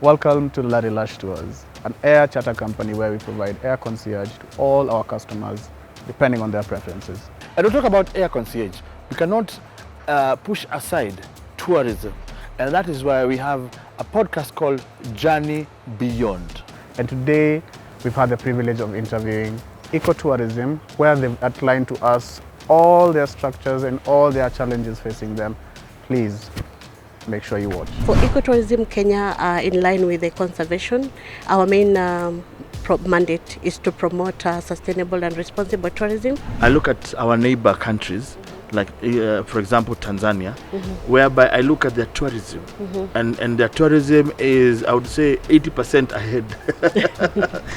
Welcome to Larry Lash Tours, an air charter company where we provide air concierge to all our customers depending on their preferences. And to talk about air concierge, we cannot push aside tourism. And that is why we have a podcast called Journey Beyond. And today we've had the privilege of interviewing Ecotourism, where they've outlined to us all their structures and all their challenges facing them. Please make sure you watch. For Ecotourism Kenya, in line with the conservation, our main mandate is to promote sustainable and responsible tourism. I look at our neighbor countries, like for example Tanzania, whereby I look at their tourism, and their tourism is, I would say, 80% ahead.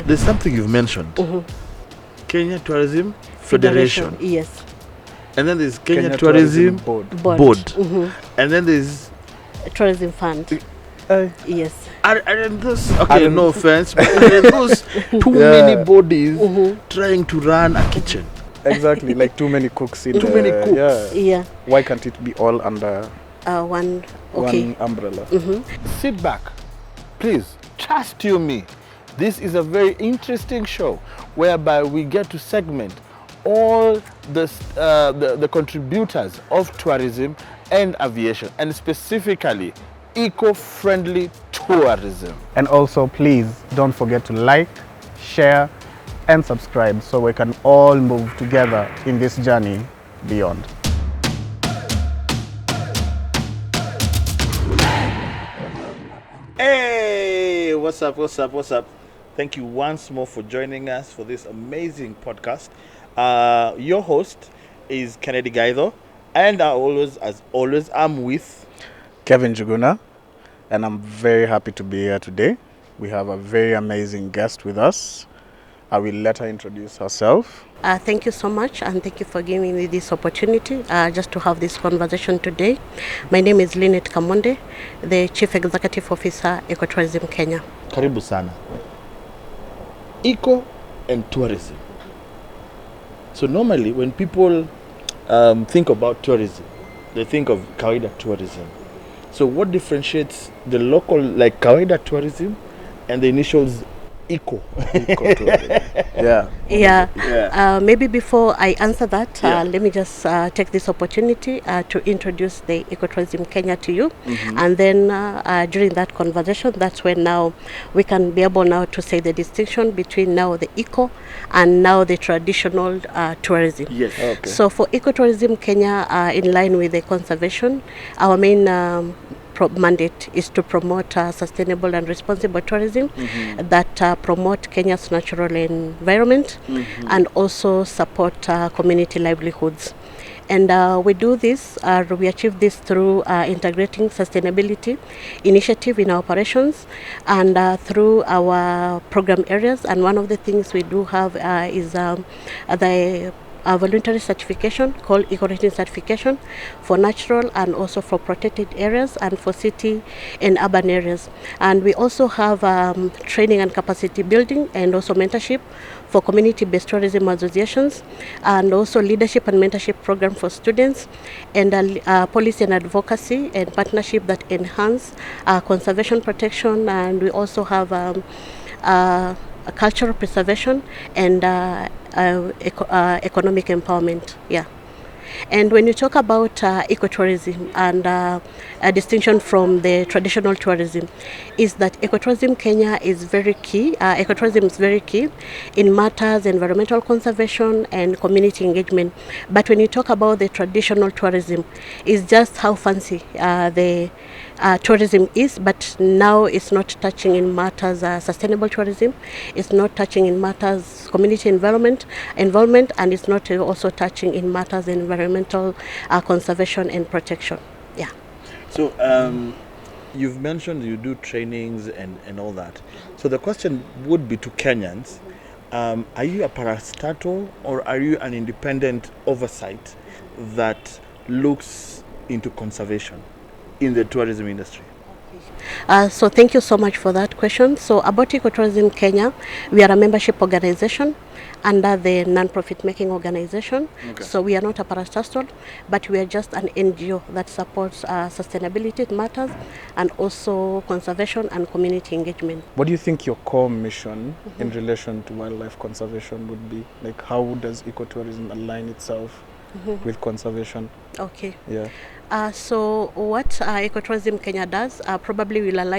There's something you've mentioned, Kenya Tourism Federation. Yes. And then there's Kenya Tourism Board. And then there's Tourism Fund. Yes. And those, okay, no offense, but those too many bodies trying to run a kitchen. Exactly, like too many cooks in many cooks. Yeah. Why can't it be all under one umbrella? Sit back, please. Trust you me. This is a very interesting show whereby we get to segment all the contributors of tourism and aviation, and specifically eco-friendly tourism. And also, please don't forget to like, share, and subscribe so we can all move together in this journey beyond. Hey, what's up? Thank you once more for joining us for this amazing podcast. Your host is Kennedy Gaido, and as always, I'm with Kevin Juguna, and I'm very happy to be here today. We have a very amazing guest with us. I will let her introduce herself. Thank you so much, and thank you for giving me this opportunity just to have this conversation today. My name is Lynette Kamonde, the Chief Executive Officer, Ecotourism Kenya. Karibu sana. Eco and tourism. So normally when people think about tourism, they think of kawaida tourism. So what differentiates the local, like kawaida tourism, and the initials eco tourism? Maybe before I answer that, let me just take this opportunity to introduce the Ecotourism Kenya to you, and then during that conversation, that's when now we can be able now to say the distinction between now the eco and now the traditional tourism. Yes. Okay. So for Ecotourism Kenya, in line with the conservation, our main mandate is to promote sustainable and responsible tourism that promote Kenya's natural environment and also support community livelihoods. And we do this, we achieve this through integrating sustainability initiative in our operations and through our program areas. And one of the things we do have is the voluntary certification called Eco-Rating certification for natural and also for protected areas and for city and urban areas. And we also have training and capacity building and also mentorship for community-based tourism associations, and also leadership and mentorship program for students, and policy and advocacy and partnership that enhance conservation protection. And we also have cultural preservation and economic empowerment. And when you talk about ecotourism and a distinction from the traditional tourism, is that Ecotourism Kenya is very key. Ecotourism is very key in matters environmental conservation and community engagement. But when you talk about the traditional tourism, it's just how fancy the tourism is, but now it's not touching in matters sustainable tourism, it's not touching in matters community involvement, and it's not also touching in matters environmental conservation and protection. So you've mentioned you do trainings and all that. So the question would be to Kenyans, are you a parastatal or are you an independent oversight that looks into conservation in the tourism industry? So thank you so much for that question. So about Ecotourism Kenya, we are a membership organization under the non-profit making organization. Okay. So we are not a parastatal, but we are just an NGO that supports sustainability matters and also conservation and community engagement. What do you think your core mission in relation to wildlife conservation would be? Like, how does ecotourism align itself with conservation? Okay. Yeah. So what Ecotourism Kenya does probably will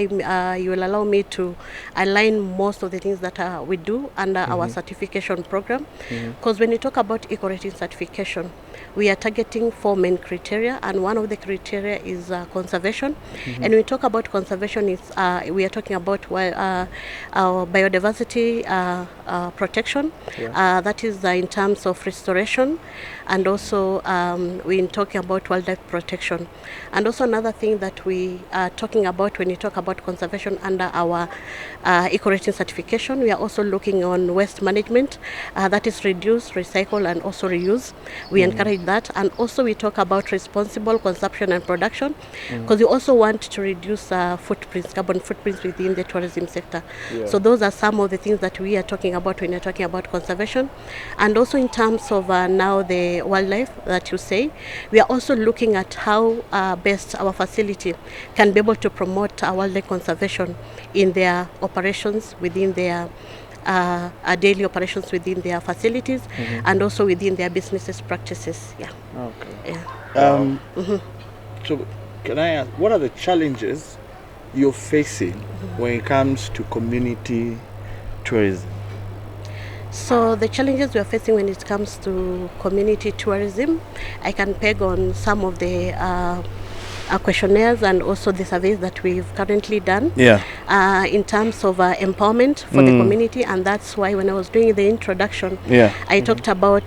you will allow me to align most of the things that we do under our certification program. Because when you talk about eco-rating certification, we are targeting 4 main criteria, and one of the criteria is conservation. And when we talk about conservation, it's, we are talking about our biodiversity protection. Yeah. That is in terms of restoration, and also we're talking about wildlife protection. And also another thing that we are talking about when you talk about conservation under our eco-rating certification, we are also looking on waste management, that is reduce, recycle, and also reuse. We encourage that. And also we talk about responsible consumption and production, because we also want to reduce footprints, carbon footprints within the tourism sector. Yeah. So those are some of the things that we are talking about when you're talking about conservation. And also in terms of now the wildlife that you say, we are also looking at how best our facility can be able to promote wildlife conservation in their operations within their daily operations within their facilities, and also within their businesses practices. Yeah. Okay. Yeah. So can I ask, what are the challenges you're facing when it comes to community tourism? So the challenges we are facing when it comes to community tourism, I can peg on some of the questionnaires and also the surveys that we've currently done. Yeah. In terms of empowerment for the community, and that's why when I was doing the introduction, Yeah. I talked about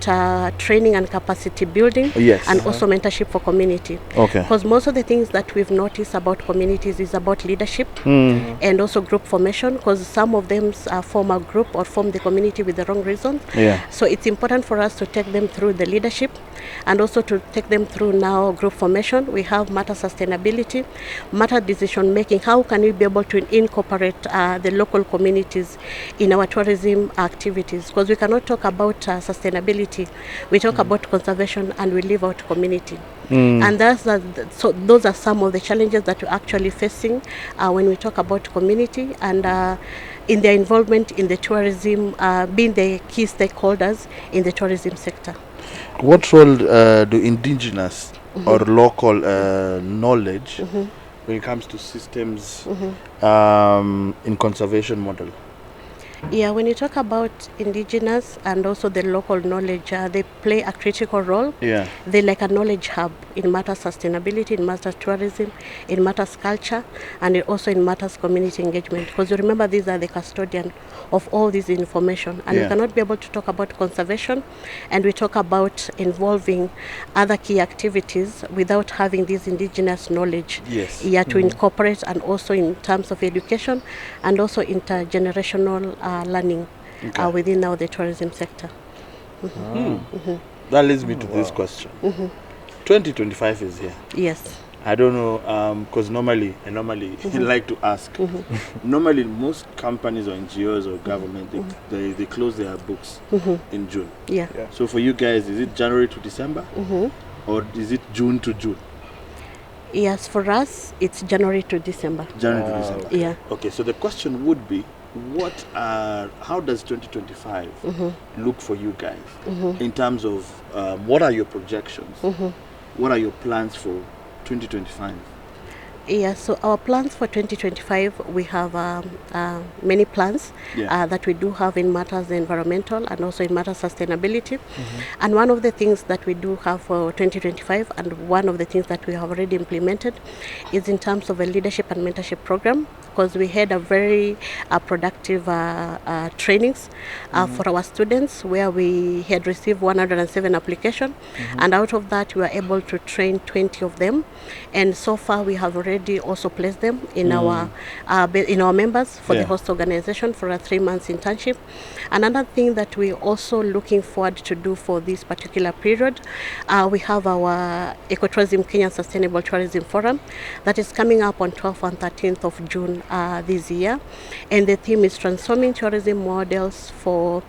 training and capacity building, Yes. and also mentorship for community. Okay. Because most of the things that we've noticed about communities is about leadership and also group formation, because some of them form a group or form the community with the wrong reasons. Yeah. So it's important for us to take them through the leadership and also to take them through now group formation. We have matter sustainability, matter decision making. How can we be able to incorporate the local communities in our tourism activities? Because we cannot talk about sustainability, we talk about conservation, and we leave out community. And so those are some of the challenges that we're actually facing when we talk about community and in their involvement in the tourism, being the key stakeholders in the tourism sector. What role do indigenous or local knowledge when it comes to systems in conservation model? Yeah, when you talk about indigenous and also the local knowledge, they play a critical role. Yeah. They're like a knowledge hub in matters sustainability, in matters tourism, in matters culture, and also in matters community engagement. Because you remember, these are the custodian of all this information, and we cannot be able to talk about conservation and we talk about involving other key activities without having this indigenous knowledge. Yes. Yeah, to incorporate, and also in terms of education and also intergenerational learning within now the tourism sector. That leads me to this question. 2025 is here. Yes. I don't know, because normally like to ask. Normally, most companies or NGOs or government, they close their books in June. Yeah. So for you guys, is it January to December, or is it June to June? Yes, for us, it's January to December. January to December. Yeah. Okay, so the question would be, how does 2025 look for you guys in terms of what are your projections? What are your plans for 2025? Yeah, so our plans for 2025, we have many plans that we do have in matters environmental and also in matters sustainability. And one of the things that we do have for 2025, and one of the things that we have already implemented, is in terms of a leadership and mentorship program because we had a very productive trainings for our students, where we had received 107 applications, and out of that we were able to train 20 of them, and so far we have already also placed them in our members for the host organization for a 3 months internship. Another thing that we also looking forward to do for this particular period, we have our Ecotourism Kenya Sustainable Tourism Forum that is coming up on 12th and 13th of June this year, and the theme is transforming tourism models for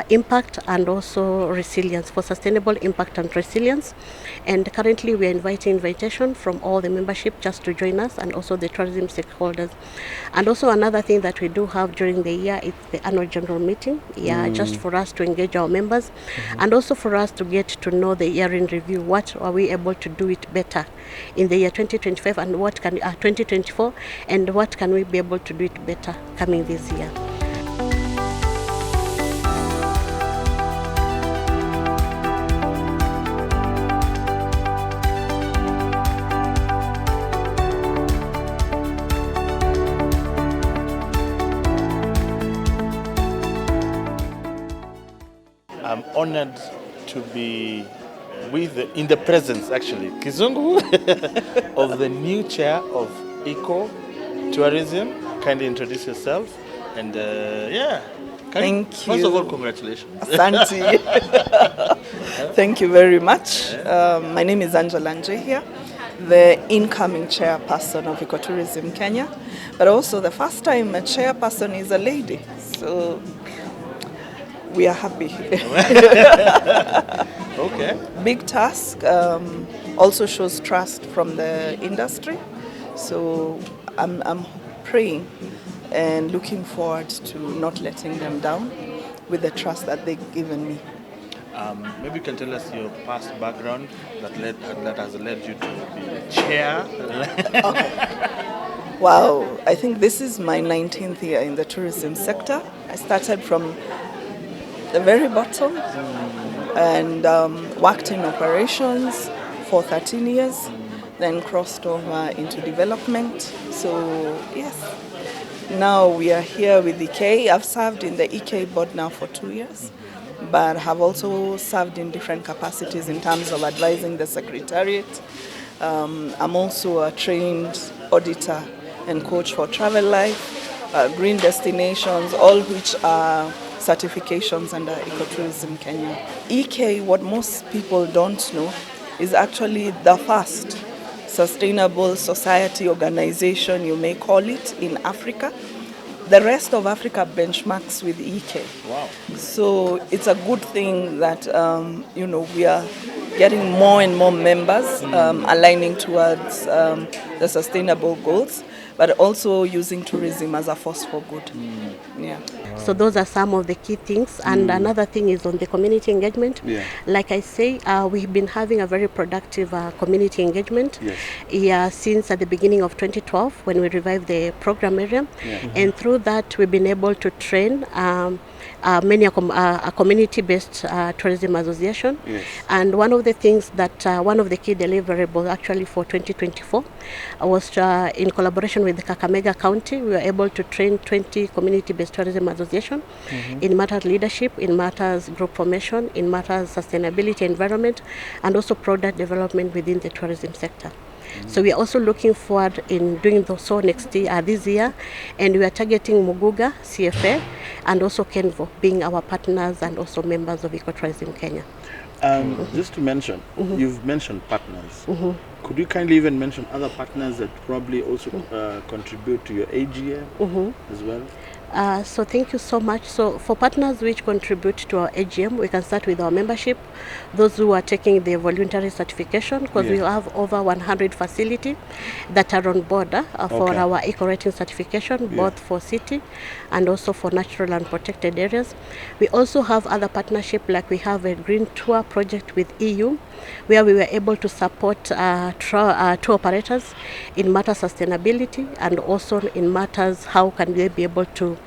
impact and also resilience, for sustainable impact and resilience. And currently we are invitation from all the membership just to join us, and also the tourism stakeholders. And also another thing that we do have during the year is the annual general meeting, just for us to engage our members, and also for us to get to know the year in review. What are we able to do it better in the year 2025, and what can 2024, and what can we be able to do it better coming this year. I'm honored to be in the presence, actually, Kizungu, of the new chair of Ecotourism. Kindly introduce yourself, and Thank you. First of all, congratulations. Asante. Thank you very much. My name is Angela Njehia, the incoming chairperson of Ecotourism Kenya, but also the first time a chairperson is a lady. So we are happy. Okay. Big task, also shows trust from the industry. So I'm praying and looking forward to not letting them down with the trust that they've given me. Maybe you can tell us your past background that has led you to be the chair. Okay. Wow, I think this is my 19th year in the tourism sector. I started from the very bottom and worked in operations for 13 years, then crossed over into development. So yes, now we are here with EK. I've served in the EK board now for 2 years, but have also served in different capacities in terms of advising the secretariat. I'm also a trained auditor and coach for Travel Life, Green Destinations, all which are certifications under Ecotourism Kenya. EK, what most people don't know, is actually the first sustainable society organization, you may call it, in Africa. The rest of Africa benchmarks with EK. Wow. So it's a good thing that we are getting more and more members aligning towards the sustainable goals, but also using tourism as a force for good. Yeah. So those are some of the key things. And another thing is on the community engagement. Yeah. Like I say, we've been having a very productive community engagement since at the beginning of 2012 when we revived the program area. Yeah. And through that, we've been able to train many a community-based tourism association. Yes. And one of the things that, one of the key deliverables actually for 2024 was in collaboration with the Kakamega County, we were able to train 20 community-based tourism association in matters leadership, in matters group formation, in matters sustainability, environment, and also product development within the tourism sector. So we are also looking forward in doing so next year, this year, and we are targeting Muguga, CFA, and also Kenvo being our partners and also members of Ecotourism Kenya. Just to mention, you've mentioned partners. Could you kindly even mention other partners that probably also contribute to your AGM as well? So thank you so much. So for partners which contribute to our AGM, we can start with our membership, those who are taking the voluntary certification, because we have over 100 facilities that are on board for our eco-rating certification, both for city and also for natural and protected areas. We also have other partnership, like we have a green tour project with EU, where we were able to support tour operators in matters sustainability and also in matters how can they be able to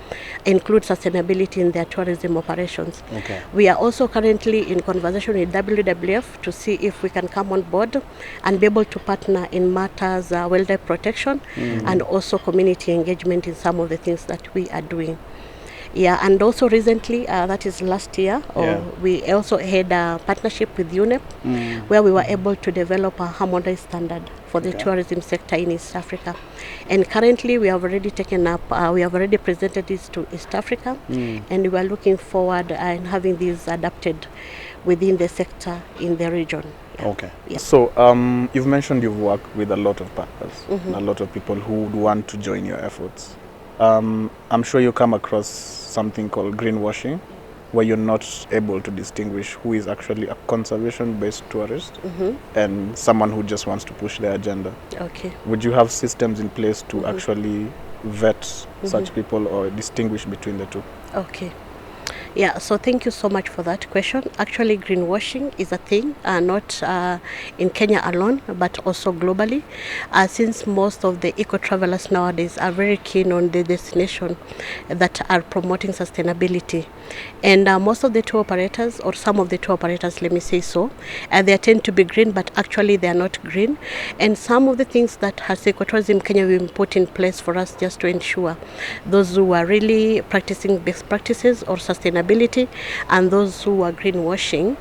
include sustainability in their tourism operations. Okay. We are also currently in conversation with WWF to see if we can come on board and be able to partner in matters wildlife protection and also community engagement in some of the things that we are doing. Yeah, and also recently, that is last year, we also had a partnership with UNEP where we were able to develop a harmonized standard for the tourism sector in East Africa. And currently we have already taken up, we have already presented this to East Africa, and we are looking forward and having these adapted within the sector in the region. Okay. Yeah. So you've mentioned you've worked with a lot of partners, and a lot of people who would want to join your efforts. I'm sure you come across something called greenwashing, where you're not able to distinguish who is actually a conservation-based tourist and someone who just wants to push their agenda. Okay. Would you have systems in place to actually vet such people or distinguish between the two? Okay. Yeah, so thank you so much for that question. Actually, greenwashing is a thing, not in Kenya alone, but also globally, since most of the eco-travelers nowadays are very keen on the destination that are promoting sustainability. And most of the tour operators, or some of the tour operators, let me say so, they tend to be green, but actually they are not green. And some of the things that has Ecotourism Kenya been put in place for us just to ensure those who are really practicing best practices or sustainability and those who are greenwashing.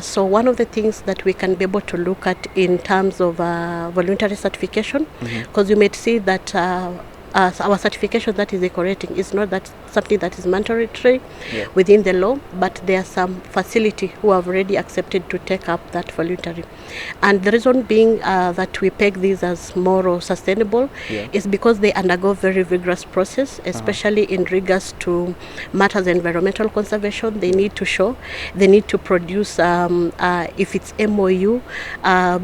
So one of the things that we can be able to look at in terms of voluntary certification, because you might see that our certification that is Eco-rating is not that something that is mandatory within the law, but there are some facility who have already accepted to take up that voluntary. And the reason being that we peg these as more or sustainable is because they undergo very vigorous process, especially in regards to matters of environmental conservation. They need to show, they need to produce, if it's MOU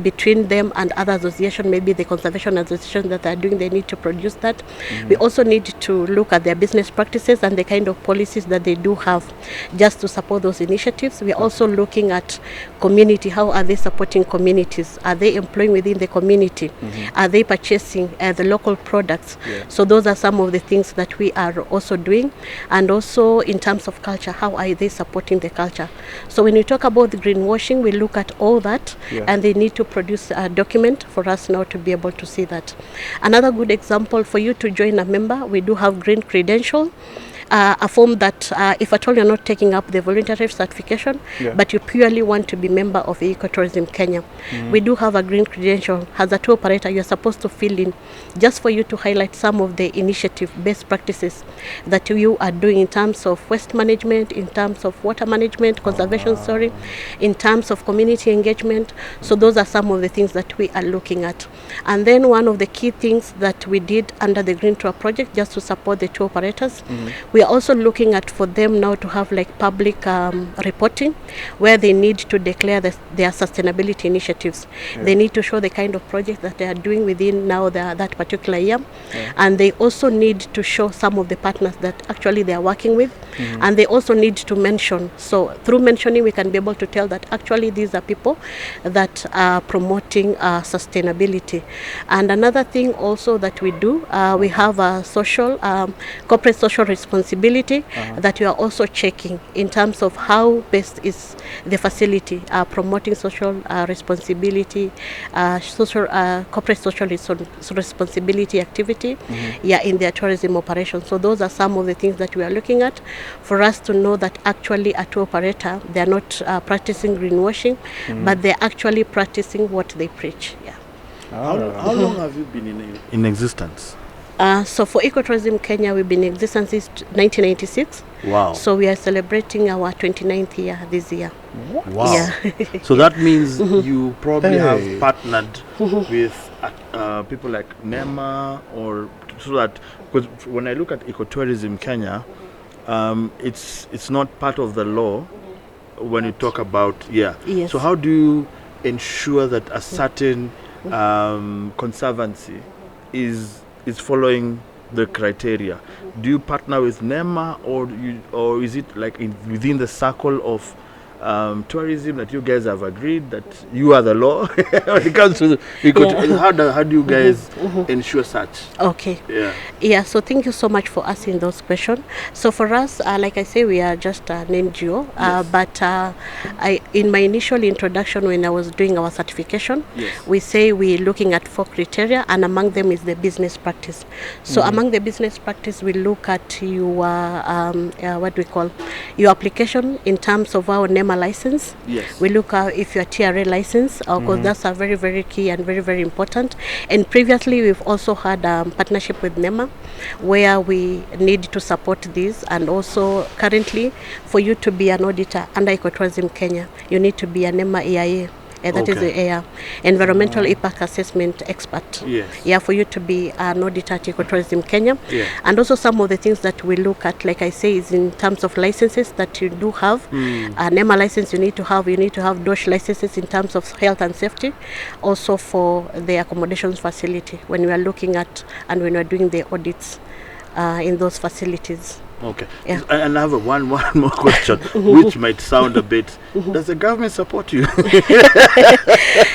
between them and other association, maybe the conservation association that are doing, they need to produce that. We also need to look at their business practices and the kind of policies that they do have just to support those initiatives. We are also looking at community. How are they supporting communities? Are they employing within the community? Are they purchasing the local products? So those are some of the things that we are also doing. And also in terms of culture, how are they supporting the culture? So when we talk about the greenwashing, we look at all that and they need to produce a document for us now to be able to see that. Another good example, for you to join a member, we do have green credential, a form that if at all you're not taking up the voluntary certification, but you purely want to be member of Ecotourism Kenya, we do have a green credential. As a tour operator, you're supposed to fill in just for you to highlight some of the initiative best practices that you are doing in terms of waste management, in terms of water management, conservation, in terms of community engagement. So those are some of the things that we are looking at. And then one of the key things that we did under the Green Tour project, just to support the tour operators, we are also looking at for them now to have like public reporting, where they need to declare their sustainability initiatives. They need to show the kind of projects that they are doing within now that particular year, and they also need to show some of the partners that actually they are working with, and they also need to mention. So through mentioning, we can be able to tell that actually these are people that are promoting sustainability. And another thing also that we do, we have a social corporate social responsibility that we are also checking in terms of how best is the facility promoting social responsibility, corporate social responsibility activity in their tourism operations. So those are some of the things that we are looking at for us to know that actually a tour operator, they are not practicing greenwashing, but they're actually practicing what they preach. How long have you been in existence? So for Ecotourism Kenya, we've been in existence since 1996. Wow. So we are celebrating our 29th year this year. Wow. Yeah. So that means you probably have partnered with people like NEMA, or so that, because when I look at Ecotourism Kenya, it's not part of the law when you talk about, Yes. So how do you ensure that a certain conservancy is following the criteria? Do you partner with NEMA, or is it like within the circle of tourism that you guys have agreed that you are the law when it comes to how do you guys ensure such? Okay. Yeah. Yeah, so thank you so much for asking those questions. So for us, like I say, we are just an NGO, but in my initial introduction when I was doing our certification, we say we're looking at 4 criteria, and among them is the business practice. So among the business practice, we look at your, what we call, your application in terms of our NEMA license. Yes. We look at if your TRA license, because that's a very, very key and very, very important. And previously, we've also had partnership with NEMA, where we need to support this. And also currently, for you to be an auditor under Ecotourism Kenya, you need to be a NEMA EIA. That is the environmental impact assessment expert. Yes. Yeah, for you to be an auditor at Ecotourism Kenya. Yeah. And also some of the things that we look at, like I say, is in terms of licenses that you do have. A NEMA license you need to have DOSH licenses in terms of health and safety. Also for the accommodations facility when we are looking at and when we are doing the audits in those facilities. Okay. Yeah. And I have one more question, which might sound a bit. Does the government support you?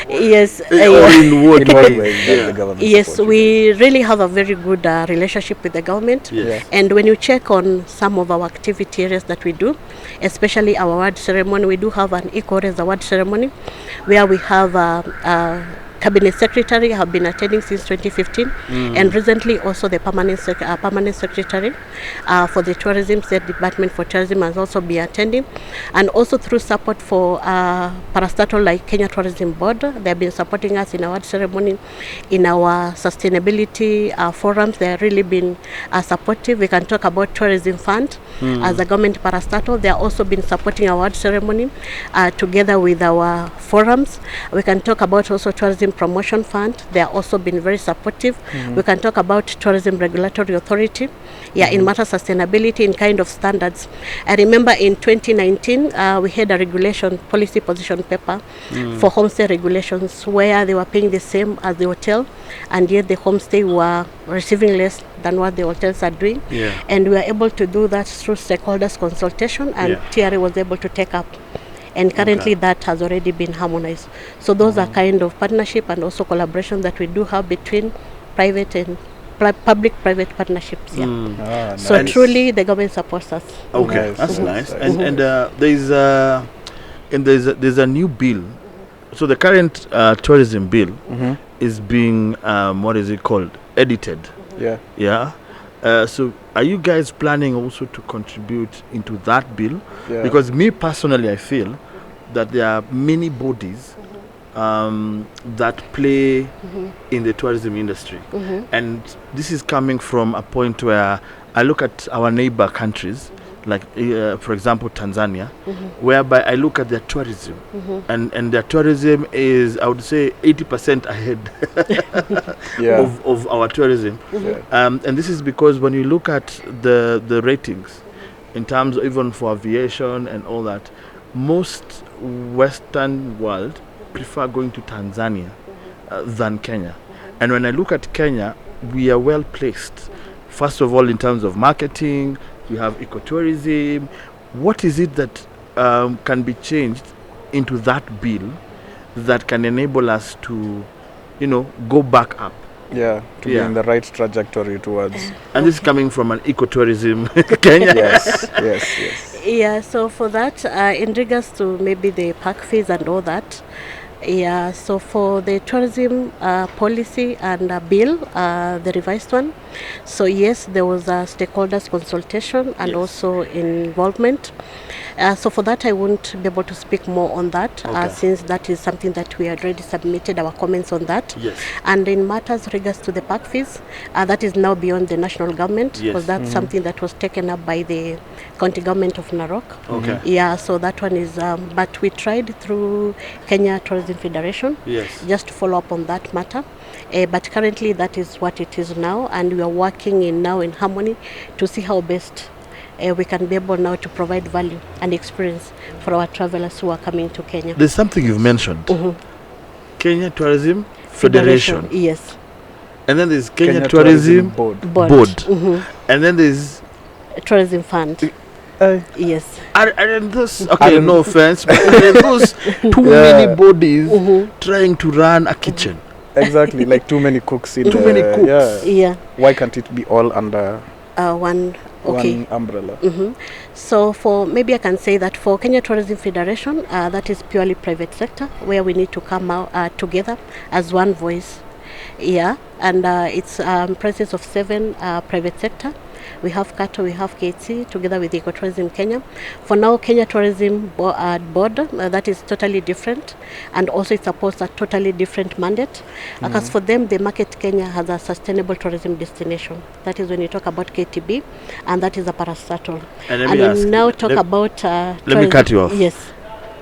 Yes. Or in what ways does the government Yes, support you? we really have a very good relationship with the government. Yes. And when you check on some of our activity areas that we do, especially our award ceremony, we do have an Eco-Res award ceremony where we have Cabinet Secretary have been attending since 2015, and recently also the permanent secretary for the Tourism State Department for Tourism has also been attending, and also through support for parastatal like Kenya Tourism Board, they have been supporting us in our ceremony, in our sustainability forums. They have really been supportive. We can talk about Tourism Fund as a government parastatal. They have also been supporting our ceremony together with our forums. We can talk about also Tourism Promotion Fund. They have also been very supportive. We can talk about Tourism Regulatory Authority, in matter sustainability, in kind of standards. I remember in 2019 we had a regulation policy position paper for homestay regulations where they were paying the same as the hotel, and yet the homestay were receiving less than what the hotels are doing. And we were able to do that through stakeholders consultation, and TRA was able to take up. And currently that has already been harmonized. So those are kind of partnership and also collaboration that we do have between private and public-private partnerships. So nice. Truly the government supports us. Okay, that's nice. And there's a new bill. So the current tourism bill is being what is it called? Edited. Yeah. So are you guys planning also to contribute into that bill? Because me personally, I feel that there are many bodies that play in the tourism industry. And this is coming from a point where I look at our neighbor countries, like for example Tanzania, whereby I look at their tourism, and their tourism is, I would say, 80% ahead of our tourism. And this is because when you look at the ratings in terms of even for aviation and all that, most Western world prefer going to Tanzania than Kenya. And when I look at Kenya, we are well placed. First of all, in terms of marketing, we have ecotourism. What is it that can be changed into that bill that can enable us to, go back up? To be in the right trajectory towards. And this is coming from an ecotourism Kenya. Yes. Yeah, so for that, in regards to maybe the park fees and all that, so for the tourism policy and bill, the revised one, so yes, there was a stakeholders consultation and also involvement. So for that, I won't be able to speak more on that, since that is something that we already submitted our comments on that. And in matters regards to the park fees, that is now beyond the national government, because that's something that was taken up by the county government of Narok. So that one is, but we tried through Kenya Tourism Federation just to follow up on that matter. But currently that is what it is now, and we are working in harmony to see how best we can be able now to provide value and experience for our travelers who are coming to Kenya. There's something you've mentioned. Kenya Tourism Federation. Yes. And then there's Kenya Tourism Board. And then there's Tourism Fund. Yes. Are those, okay, no offense, but are those too many bodies trying to run a kitchen? Exactly, like too many cooks in Too many cooks. Yeah. Why can't it be all under One. Okay. one umbrella? So for maybe I can say that for Kenya Tourism Federation, that is purely private sector where we need to come out together as one voice. Yeah, and it's presence of 7 private sector. We have KATO, we have KT, together with Ecotourism Kenya. For now, Kenya Tourism Board, that is totally different, and also it supports a totally different mandate. Because for them, they market Kenya as a sustainable tourism destination. That is when you talk about KTB, and that is a parastatal. And let And me when ask, you now talk about let me tourism- cut you off. Yes.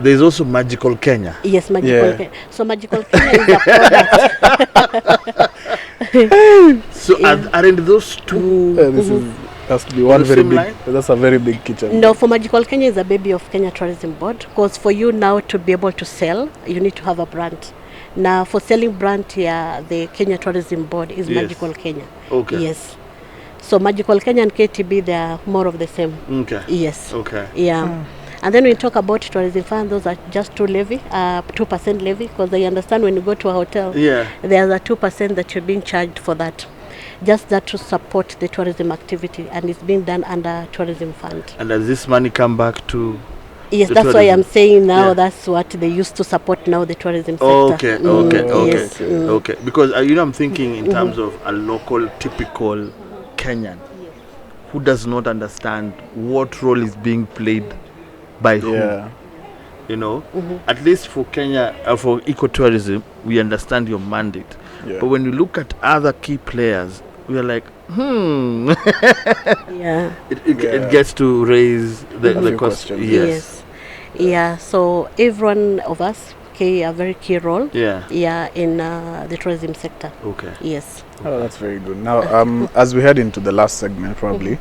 There's also Magical Kenya. Yes, Magical Yeah. Kenya. So Magical Kenya is a product. So aren't those two? This has to be one the very same big. line? That's a very big kitchen. No, for Magical Kenya is a baby of Kenya Tourism Board, because for you now to be able to sell, you need to have a brand. Now, for selling brand here, the Kenya Tourism Board is Yes. Magical Kenya. Okay. Yes. So Magical Kenya and KTB, they are more of the same. Okay. Yes. Okay. Yeah. And then we talk about tourism fund, those are just 2% levy, because I understand when you go to a hotel, Yeah. there's a 2% that you're being charged for that. Just that to support the tourism activity, and it's being done under tourism fund. And does this money come back to? Yes, The that's why tourism. I'm saying now Yeah. that's what they used to support now the tourism sector. Okay. Okay. Yes. Okay. Because I'm thinking in terms of a local, typical Kenyan who does not understand what role is being played by who. Yeah. You know, at least for Kenya, for ecotourism, we understand your mandate. Yeah. But when you look at other key players, we are like, Yeah. it gets to raise the few cost. questions. Yes. Yeah. So every one of us play a very key role. Yeah. Yeah, in the tourism sector. Okay. Yes. Oh, that's very good. Now, as we head into the last segment, probably,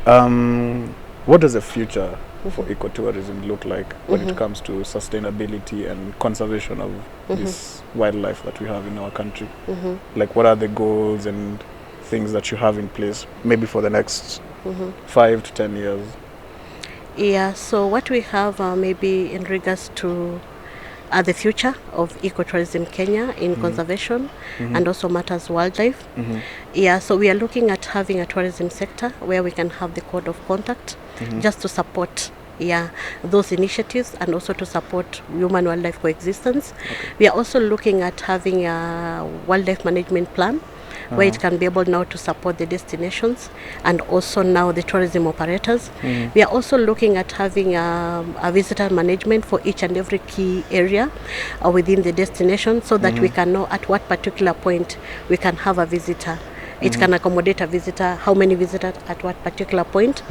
what does the future for ecotourism look like when it comes to sustainability and conservation of this wildlife that we have in our country? Like, what are the goals and things that you have in place, maybe for the next 5 to 10 years? Yeah. So what we have maybe in regards to the future of ecotourism Kenya in conservation and also matters wildlife. Yeah, so we are looking at having a tourism sector where we can have the code of conduct just to support those initiatives and also to support human wildlife coexistence. We are also looking at having a wildlife management plan where it can be able now to support the destinations and also now the tourism operators. We are also looking at having a visitor management for each and every key area within the destination, so that we can know at what particular point we can have a visitor. It can accommodate a visitor, how many visitors at what particular point.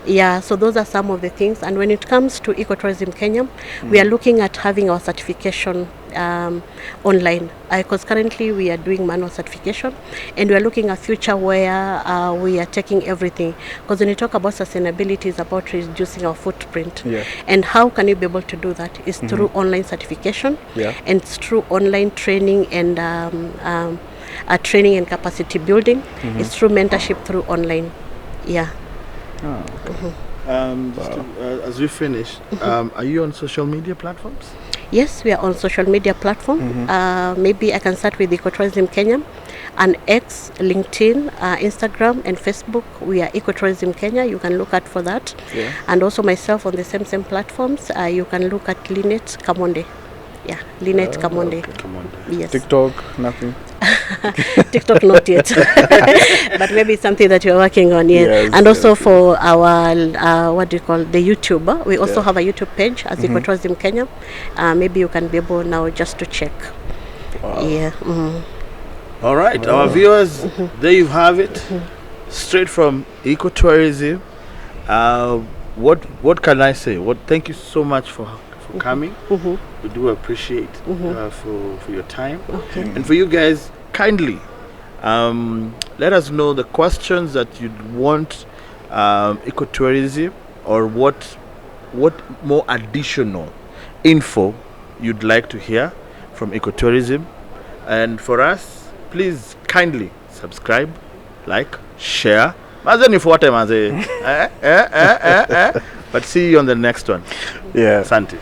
Yeah, so those are some of the things. And when it comes to Ecotourism Kenya, we are looking at having our certification online, because currently we are doing manual certification, and we are looking at future where we are taking everything, because when you talk about sustainability, it's about reducing our footprint. And how can you be able to do that? Is through online certification, and it's through online training and training and capacity building. It's through mentorship through online. As we finish, are you on social media platforms? Yes, we are on social media platform. Maybe I can start with Ecotourism Kenya, and X, LinkedIn, Instagram, and Facebook. We are Ecotourism Kenya. You can look at for that. And also myself on the same platforms. You can look at Lynette Kamonde. Yeah, Lynette Kamonde. Yes. TikTok, nothing. TikTok not yet, but maybe it's something that you're working on. And also for our what do you call the YouTube, we also have a YouTube page as Ecotourism Kenya. Maybe you can be able now just to check. All right, our viewers, there you have it, straight from Ecotourism. What can I say? Thank you so much for coming. We do appreciate for your time. And for you guys, kindly let us know the questions that you'd want ecotourism, or what more additional info you'd like to hear from ecotourism. And for us, please kindly subscribe, like, share, Maze nifuate maze. But see you on the next one. Yeah. Asante.